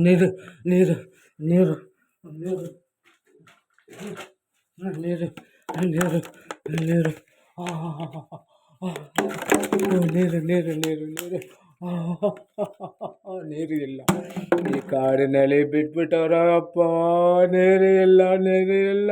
ನೀರು ನೀರು ನೀರು ನೀರು ನೀರು ನೀರು ನೀರು ನೀರು ನೀರು ನೀರು ನೀರು ನೀರು ಇಲ್ಲ. ಈ ಕಾಡಿನಲ್ಲಿ ಬಿಟ್ಬಿಟ್ಟವ್ರಪ್ಪ. ನೀರು ಇಲ್ಲ, ನೀರು ಇಲ್ಲ.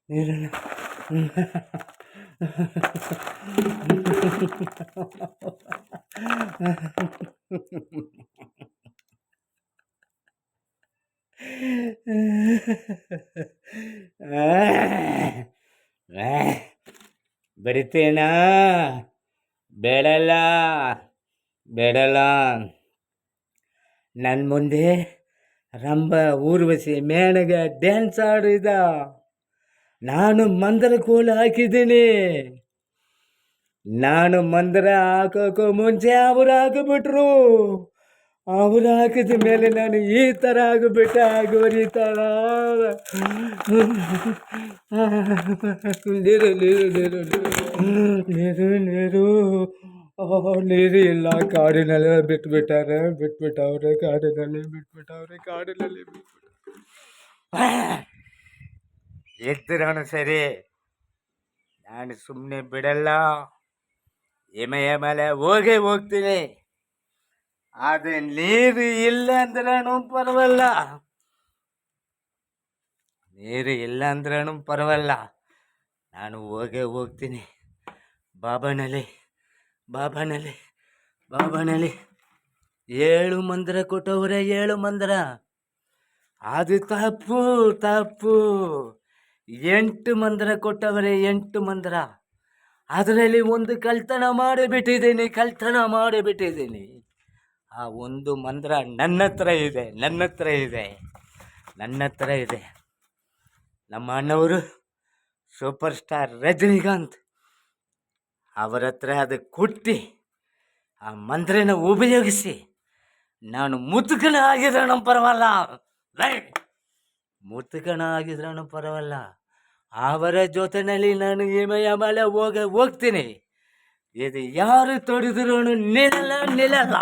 ನೀರಲ್ಲ. ಬರಿತೇನಾ? ಬೇಡಲ್ಲ ಬೇಡಲ್ಲ. ನನ್ನ ಮುಂದೆ ರಂಭ, ಊರ್ವಶಿ, ಮೇಣಗ ಡ್ಯಾನ್ಸ್ ಆಡಿದ. ನಾನು ಮಂದರ ಕೋಲು ಹಾಕಿದ್ದೀನಿ. ನಾನು ಮಂದರ ಹಾಕೋಕ್ಕೂ ಮುಂಚೆ ಅವರು ಹಾಕಿಬಿಟ್ರು. ಅವರು ಹಾಕಿದ ಮೇಲೆ ನಾನು ಈ ಥರ ಆಗಿಬಿಟ್ಟೆ. ಆಗೋರಿ ಥರ ನೀರು ನೀರು ನೀರು ನೀರು ನೀರು ನೀರು ಇಲ್ಲ. ಕಾಡಿನಲ್ಲೇ ಬಿಟ್ಬಿಟ್ಟವ್ರೆ ಕಾಡಿನಲ್ಲಿ ಕಾಡಿನಲ್ಲಿ ಎದ್ದಿರೋನು ಸರಿ, ನಾನು ಸುಮ್ಮನೆ ಬಿಡಲ್ಲ. ಮೇಲೆ ಹೋಗ್ತೀನಿ. ಆದರೆ ನೀರು ಇಲ್ಲ ಅಂದ್ರೂ ಪರವಲ್ಲ, ನೀರು ಇಲ್ಲ ಅಂದ್ರೂ ಪರವಲ್ಲ, ನಾನು ಹೋಗ್ತೀನಿ. ಬಾಬಾನಲ್ಲಿ 7 ಮಂದಿರ ಕೊಟ್ಟವ್ರೆ, 7 ಮಂದಿರ. ಅದು ತಪ್ಪು. 8 ಮಂದಿರ ಕೊಟ್ಟವರೆ, 8 ಮಂದಿರ. ಅದರಲ್ಲಿ ಒಂದು ಕಳ್ತನ ಮಾಡಿಬಿಟ್ಟಿದ್ದೀನಿ. ಆ ಒಂದು ಮಂದಿರ ನನ್ನ ಹತ್ರ ಇದೆ. ನಮ್ಮ ಅಣ್ಣವರು ಸೂಪರ್ ಸ್ಟಾರ್ ರಜನಿಕಾಂತ್ ಅವರ ಹತ್ರ ಅದು ಕೊಟ್ಟು ಆ ಮಂದಿರನ ಉಪಯೋಗಿಸಿ ನಾನು ಮುದುಕನ ಆಗಿದ್ರೂ ಪರವಲ್ಲ, ಅವರ ಜೊತೆಯಲ್ಲಿ ನಾನು ಮೇಲೆ ಹೋಗ್ತೀನಿ. ಇದು ಯಾರು ತೊಡಿದ್ರೂ ನಿಲ್ಲಲ್ಲ.